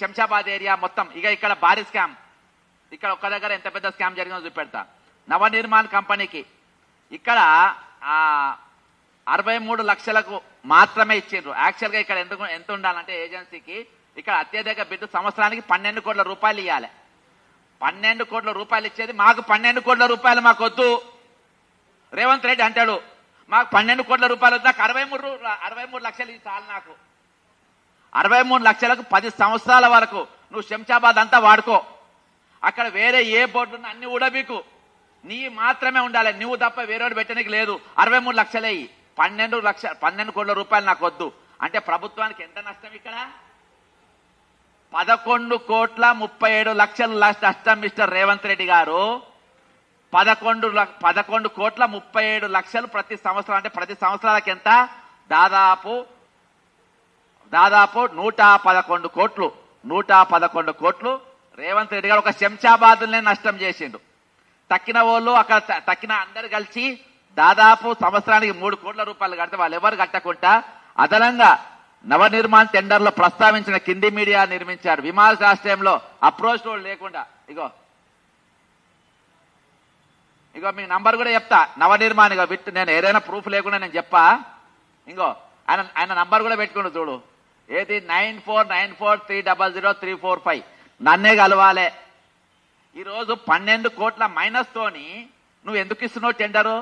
Shamshabad area మొత్తం ఇక ఇక్కడ భారీ స్కామ్. ఇక్కడ ఒక్క దగ్గర ఎంత పెద్ద స్కామ్ జరిగిందో చూపెడతా. నవనిర్మాణ్ కంపెనీకి ఇక్కడ 63 లక్షలకు మాత్రమే ఇచ్చిండ్రు. యాక్చువల్గా ఇక్కడ ఎంత ఉండాలంటే ఏజెన్సీకి ఇక్కడ అత్యధిక బిడ్డు సంవత్సరానికి 12 కోట్ల రూపాయలు ఇవ్వాలి. 12 కోట్ల రూపాయలు ఇచ్చేది మాకు 12 కోట్ల రూపాయలు మాకు వద్దు. రేవంత్ రెడ్డి అంటాడు మాకు 12 కోట్ల రూపాయలు వద్దు, నాకు 63 లక్షలు చాలు. నాకు 63 లక్షలకు 10 సంవత్సరాల వరకు నువ్వు శంషాబాద్ అంతా వాడుకో. అక్కడ వేరే ఏ బోర్డు ఉన్నా అన్ని కూడా మీకు నీ మాత్రమే ఉండాలి, నువ్వు తప్ప వేరేవాడు పెట్టడానికి లేదు. 63 లక్షలే 12 కోట్ల రూపాయలు నాకు వద్దు అంటే ప్రభుత్వానికి ఎంత నష్టం? ఇక్కడ 11 కోట్ల 37 లక్షలు నష్టం మిస్టర్ రేవంత్ రెడ్డి గారు. 11 కోట్ల 37 లక్షలు ప్రతి సంవత్సరం అంటే ప్రతి సంవత్సరాలకి ఎంత? దాదాపు 111 కోట్లు. 111 కోట్లు రేవంత్ రెడ్డి గారు ఒక శంషాబాద్నే నష్టం చేసిండు. తక్కిన వాళ్ళు అక్కడ తక్కిన అందరు కలిసి దాదాపు సంవత్సరానికి 3 కోట్ల రూపాయలు కడితే వాళ్ళు ఎవరు కట్టకుండా అదనంగా నవనిర్మాణ్ టెండర్లో ప్రస్తావించిన కింది మీడియా నిర్మించారు. విమానాశ్రయంలో అప్రోచ్ రోడ్ లేకుండా ఇగో మీ నంబర్ కూడా చెప్తా. నవనిర్మాణ్ ఇగో విత్ నేను ఏదైనా ప్రూఫ్ లేకుండా నేను చెప్పా. ఇంకో ఆయన నంబర్ కూడా పెట్టుకుంటూ చూడు. ఏది 9494300345 నన్నే కలవాలి. ఈరోజు 12 కోట్ల మైనస్ తోని నువ్వు ఎందుకు ఇస్తున్నావు టెండరు?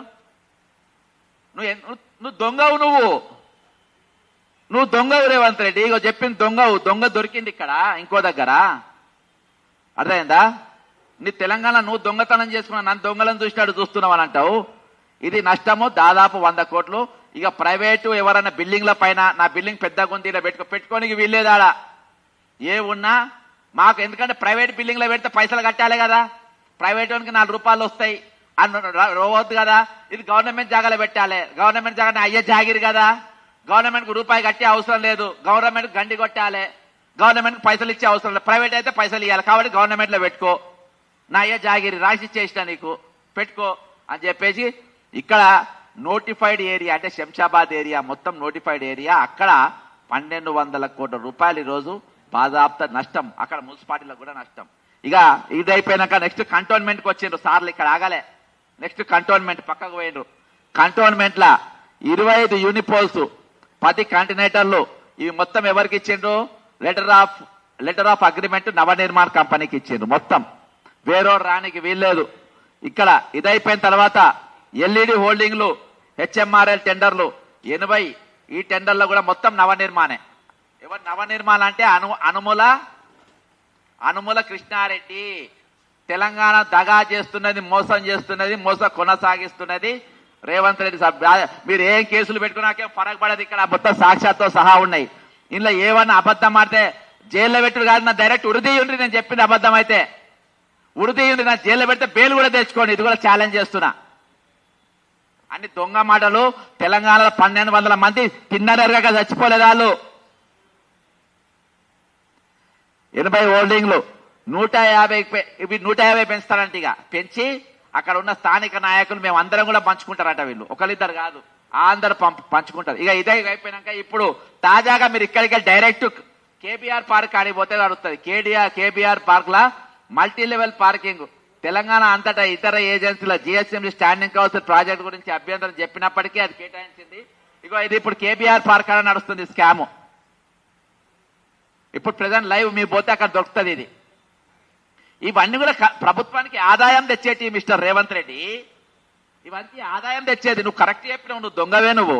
నువ్వు దొంగవు. నువ్వు దొంగవు రేవంత్ రెడ్డి. ఇగో చెప్పింది దొంగవు. దొంగ దొరికింది ఇక్కడ ఇంకో దగ్గర. అర్థమైందా? నీ తెలంగాణ నువ్వు దొంగతనం చేసుకున్నావు, నన్ను దొంగలను చూస్తున్నావు అని అంటావు. ఇది నష్టము దాదాపు 100 కోట్లు. ఇక ప్రైవేటు ఎవరైనా బిల్డింగ్ల పైన నా బిల్డింగ్ పెద్దగా ఉంది ఇలా పెట్టుకోనికి వీల్లేదాడా ఏ ఉన్నా మాకు. ఎందుకంటే ప్రైవేట్ బిల్డింగ్లో పెడితే పైసలు కట్టాలి కదా, ప్రైవేట్ వానికి 4 రూపాయలు వస్తాయి అని రోవద్దు కదా. ఇది గవర్నమెంట్ జాగాలో పెట్టాలి. గవర్నమెంట్ జాగా అయ్యే జాగిరి కదా, గవర్నమెంట్కి రూపాయి కట్టే అవసరం లేదు. గవర్నమెంట్ గండి కొట్టాలి, గవర్నమెంట్కి పైసలు ఇచ్చే అవసరం లేదు. ప్రైవేట్ అయితే పైసలు ఇవ్వాలి కాబట్టి గవర్నమెంట్లో పెట్టుకో, నా అయ్యే జాగిరి రాసి ఇచ్చేసిన నీకు పెట్టుకో అని చెప్పేసి ఇక్కడ నోటిఫైడ్ ఏరియా అంటే శంషాబాద్ ఏరియా మొత్తం నోటిఫైడ్ ఏరియా. అక్కడ 1200 కోట్ల రూపాయలు ఈరోజు బాధాప్త నష్టం. అక్కడ మున్సిపాలిటీలకు కూడా నష్టం. ఇక ఇది అయిపోయినాక నెక్స్ట్ కంటోన్మెంట్కి వచ్చిండ్రు సార్లు. ఇక్కడ ఆగలే, నెక్స్ట్ కంటోన్మెంట్ పక్కకు పోయిండ్రు. కంటోన్మెంట్ల 25 యూనిపోల్స్ 10 కంటినేటర్లు ఇవి మొత్తం ఎవరికి ఇచ్చిండ్రు? లెటర్ ఆఫ్ అగ్రిమెంట్ నవనిర్మాణ్ కంపెనీకి ఇచ్చిండ్రు. మొత్తం వేరోడు రానికి వీల్లేదు. ఇక్కడ ఇదైపోయిన తర్వాత ఎల్ఈడి హోల్డింగ్లు హెచ్ఎంఆర్ఎల్ టెండర్లు 80. ఈ టెండర్లో కూడా మొత్తం నవనిర్మాణే. ఎవరు నవనిర్మాణ అంటే అనుముల కృష్ణారెడ్డి. తెలంగాణ దగా చేస్తున్నది, మోసం చేస్తున్నది, మోసం కొనసాగిస్తున్నది రేవంత్ రెడ్డి సాబ్. మీరు ఏం కేసులు పెట్టుకున్నాకేం ఫరక్ పడదు. ఇక్కడ మొత్తం సాక్ష్యాలతో సహా ఉన్నాయి. ఇందులో ఏమన్నా అబద్ధం ఆడితే జైల్లో పెట్టుడు కాదు, నా డైరెక్ట్ ఉరిదీయుండ్రి. నేను చెప్పింది అబద్ధం అయితే ఉరిదీయుండ్రి, నా జైల్లో పెడితే బెయిల్ కూడా తెచ్చుకోండి. ఇది కూడా ఛాలెంజ్ చేస్తున్నా. అన్ని దొంగ మాటలు. తెలంగాణలో 1200 మంది తిన్నరగా చచ్చిపోలేదు వాళ్ళు. 80 హోల్డింగ్లు 150 పెంచుతారంట. ఇక పెంచి అక్కడ ఉన్న స్థానిక నాయకులు మేము అందరం కూడా పంచుకుంటారట. వీళ్ళు ఒకరిద్దరు కాదు, అందరు పంచుకుంటారు. ఇక ఇదే అయిపోయినాక ఇప్పుడు తాజాగా మీరు ఇక్కడికి డైరెక్ట్ కేబీఆర్ పార్క్ ఆడిపోతే అడుగుతుంది. కేబీఆర్ పార్క్ లా మల్టీ లెవెల్ పార్కింగ్ తెలంగాణ అంతటా ఇతర ఏజెన్సీల జిఎస్ఎంసీ స్టాండింగ్ కౌన్సిల్ ప్రాజెక్ట్ గురించి అభ్యంతరం చెప్పినప్పటికీ అది కేటాయించింది. ఇగో ఇది ఇప్పుడు కేబీఆర్ పార్క్ అని నడుస్తుంది స్కామ్. ఇప్పుడు ప్రెజెంట్ లైవ్ మీ పోతే అక్కడ దొరుకుతుంది. ఇది ఇవన్నీ కూడా ప్రభుత్వానికి ఆదాయం తెచ్చేటి మిస్టర్ రేవంత్ రెడ్డి. ఇవన్నీ ఆదాయం తెచ్చేది. నువ్వు కరెక్ట్ చెప్పినావు, నువ్వు దొంగవే నువ్వు.